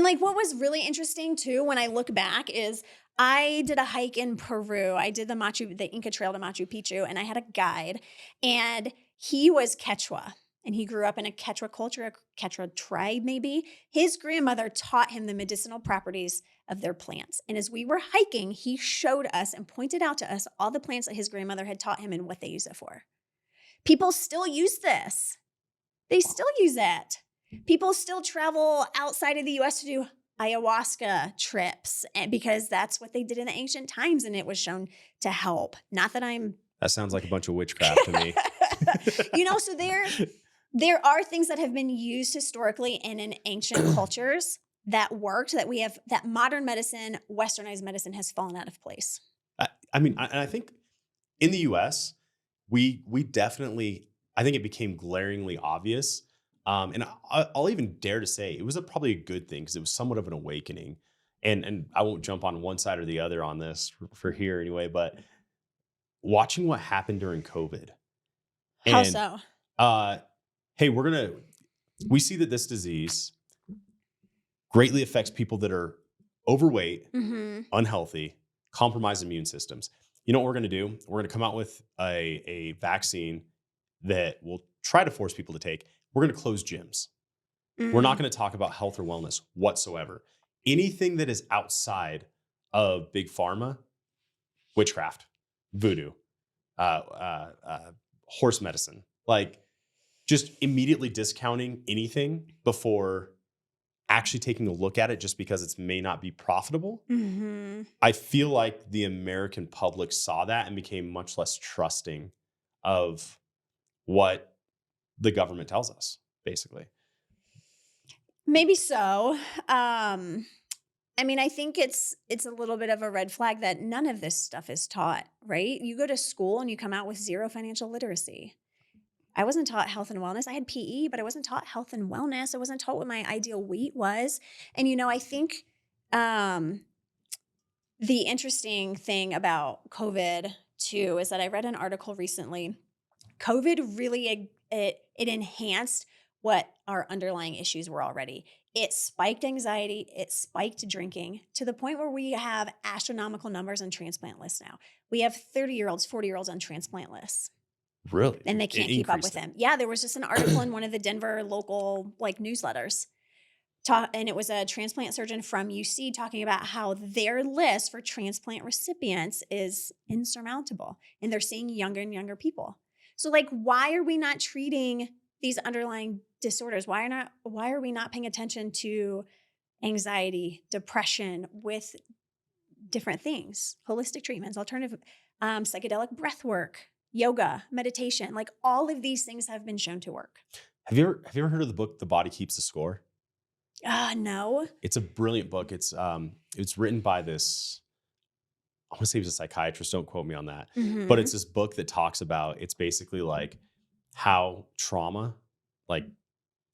like what was really interesting too, when I look back, is I did a hike in Peru. I did the Inca Trail to Machu Picchu, and I had a guide, and he was Quechua. And he grew up in a Quechua culture, a Quechua tribe maybe. His grandmother taught him the medicinal properties of their plants. And as we were hiking, he showed us and pointed out to us all the plants that his grandmother had taught him and what they use it for. People still use this. They still use it. People still travel outside of the U.S. to do ayahuasca trips because that's what they did in the ancient times, and it was shown to help. Not that that sounds like a bunch of witchcraft to me. So there are things that have been used historically and in ancient cultures that worked that modern medicine, westernized medicine has fallen out of place. I think in the US, we definitely, I think it became glaringly obvious. And I'll even dare to say it was probably a good thing because it was somewhat of an awakening. And I won't jump on one side or the other on this for here anyway, but watching what happened during COVID. How so? Hey, we see that this disease greatly affects people that are overweight, unhealthy, compromised immune systems. You know what we're going to do? We're going to come out with a vaccine that will try to force people to take. We're going to close gyms. We're not going to talk about health or wellness whatsoever. Anything that is outside of big pharma, witchcraft, voodoo, horse medicine, like just immediately discounting anything before actually taking a look at it just because it may not be profitable. I feel like the American public saw that and became much less trusting of what the government tells us, basically. Maybe so. I think it's a little bit of a red flag that none of this stuff is taught, right? You go to school and you come out with zero financial literacy. I wasn't taught health and wellness. I had PE, but I wasn't taught health and wellness. I wasn't taught what my ideal weight was. And, I think the interesting thing about COVID too is that I read an article recently. COVID really, it enhanced what our underlying issues were already. It spiked anxiety. It spiked drinking to the point where we have astronomical numbers on transplant lists now. We have 30-year-olds, 40-year-olds on transplant lists. Really? And they can't keep up with them. Yeah, there was just an article in one of the Denver local newsletters. and it was a transplant surgeon from UC talking about how their list for transplant recipients is insurmountable, and they're seeing younger and younger people. So like, why are we not treating these underlying disorders? Why are we not paying attention to anxiety, depression with different things, holistic treatments, alternative, psychedelic breath work, yoga, meditation? Like, all of these things have been shown to work. Have you ever heard of the book The Body Keeps the Score? No. It's a brilliant book. It's written by this, I want to say he was a psychiatrist, don't quote me on that. Mm-hmm. But it's this book that talks about, it's basically like how trauma, like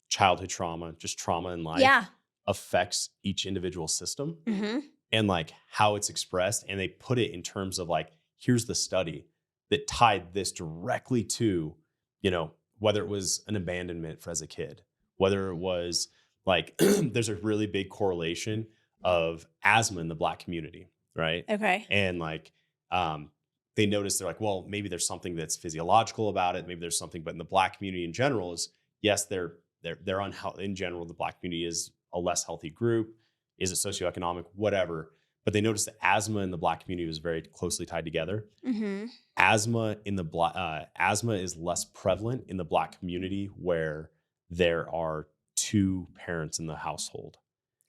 childhood trauma, just trauma in life, affects each individual system, and like how it's expressed. And they put it in terms of like, here's the study that tied this directly to, whether it was an abandonment as a kid, whether it was like, there's a really big correlation of asthma in the Black community, right? Okay. And like, they noticed, they're like, well, maybe there's something that's physiological about it. Maybe there's something, but in the Black community in general is, yes, they're unhealthy. In general, the Black community is a less healthy group. Is it socioeconomic? Whatever. But they noticed that asthma in the Black community was very closely tied together. Asthma is less prevalent in the Black community where there are 2 parents in the household.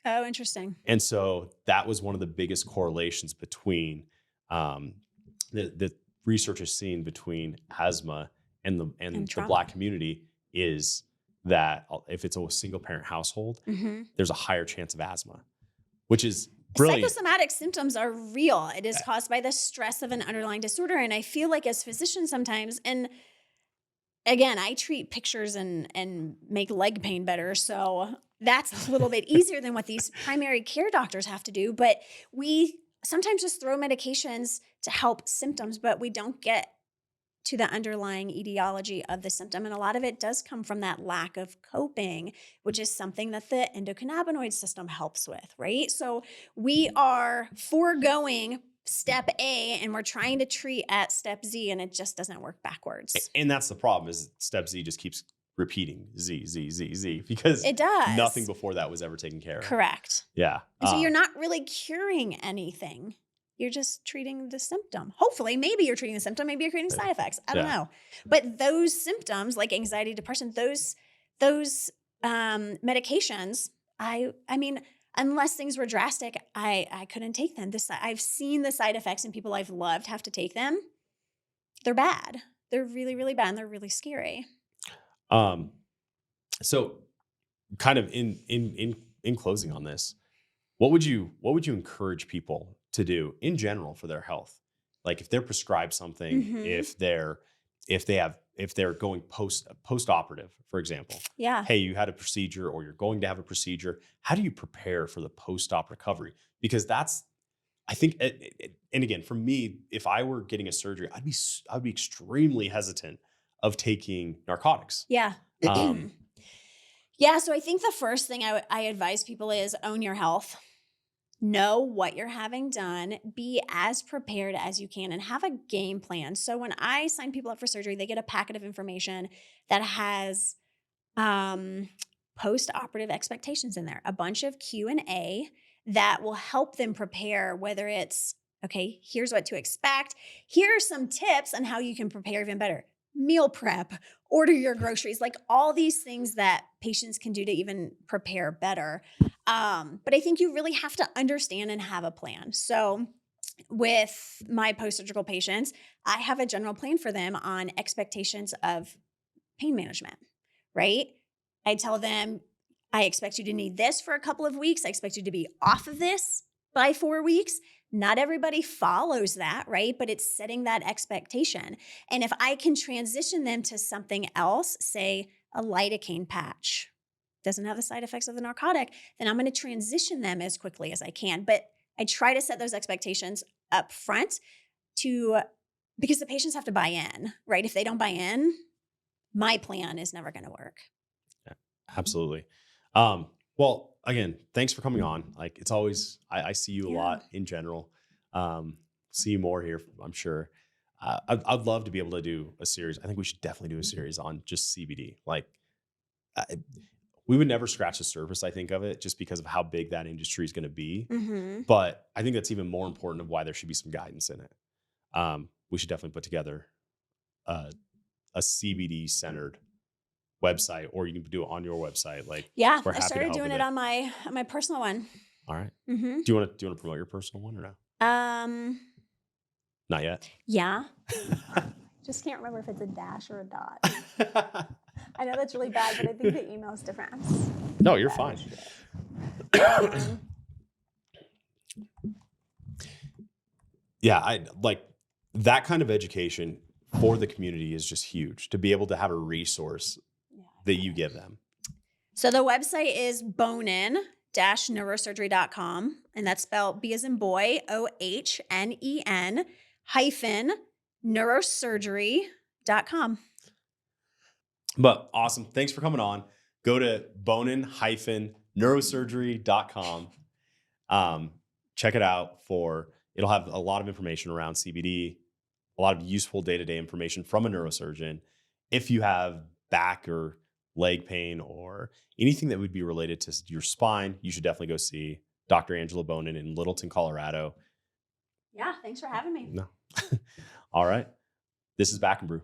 Oh, interesting. And so that was one of the biggest correlations between the research is seen between asthma and the Black community, is that if it's a single parent household, there's a higher chance of asthma, which is brilliant. Psychosomatic symptoms are real. It is caused by the stress of an underlying disorder. And I feel like as physicians sometimes, and again, I treat pictures and make leg pain better. So that's a little bit easier than what these primary care doctors have to do. But we sometimes just throw medications to help symptoms, but we don't get to the underlying etiology of the symptom. And a lot of it does come from that lack of coping, which is something that the endocannabinoid system helps with, right? So we are foregoing step A and we're trying to treat at step Z, and it just doesn't work backwards. And that's the problem, is step Z just keeps repeating Z, Z, Z, Z, because it does. Nothing before that was ever taken care of. Correct. Yeah. And so you're not really curing anything. You're just treating the symptom. Hopefully, maybe you're treating the symptom. Maybe you're creating side effects. I don't know. But those symptoms, like anxiety, depression, those medications, I mean, unless things were drastic, I couldn't take them. I've seen the side effects in people I've loved have to take them. They're bad. They're really, really bad, and they're really scary. So kind of in closing on this, what would you encourage people to do in general for their health? Like if they're prescribed something, if they're going post-operative, for example. Yeah. Hey, you had a procedure or you're going to have a procedure. How do you prepare for the post-op recovery? Because that's, I think, and again, for me, if I were getting a surgery, I'd be extremely hesitant of taking narcotics. Yeah. Yeah. So I think the first thing I advise people is own your health. Know what you're having done, be as prepared as you can, and have a game plan. So when I sign people up for surgery, they get a packet of information that has post-operative expectations in there, a bunch of Q&A that will help them prepare, whether it's, okay, here's what to expect. Here are some tips on how you can prepare even better. Meal prep, order your groceries, like all these things that patients can do to even prepare better. But I think you really have to understand and have a plan. So with my post-surgical patients, I have a general plan for them on expectations of pain management, right? I tell them, I expect you to need this for a couple of weeks. I expect you to be off of this by 4 weeks. Not everybody follows that, right? But it's setting that expectation. And if I can transition them to something else, say a lidocaine patch, doesn't have the side effects of the narcotic, then I'm going to transition them as quickly as I can. But I try to set those expectations up front because the patients have to buy in, right? If they don't buy in, my plan is never going to work. Yeah, absolutely. Well, again, thanks for coming on. Like it's always, I see you a lot in general. See you more here, I'm sure. I'd love to be able to do a series. I think we should definitely do a series on just CBD. Like we would never scratch the surface, I think, of it just because of how big that industry is going to be. Mm-hmm. But I think that's even more important of why there should be some guidance in it. We should definitely put together a CBD centered website, or you can do it on your website. Like, Yeah, we're I happy to started help doing with it on my personal one. All right. Mm-hmm. Do you want to promote your personal one or no? Not yet. Yeah. Just can't remember if it's a dash or a dot. I know that's really bad, but I think the email is different. No, you're fine. Yeah, I like that kind of education for the community is just huge, to be able to have a resource that you give them. So the website is Bohnen-neurosurgery.com, and that's spelled B as in boy, OHNEN -neurosurgery.com. But awesome. Thanks for coming on. Go to Bohnen-neurosurgery.com. Check it out. It'll have a lot of information around CBD, a lot of useful day-to-day information from a neurosurgeon. If you have back or leg pain or anything that would be related to your spine, you should definitely go see Dr. Angela Bohnen in Littleton, Colorado. Yeah, thanks for having me. No. All right. This is Back and Brew.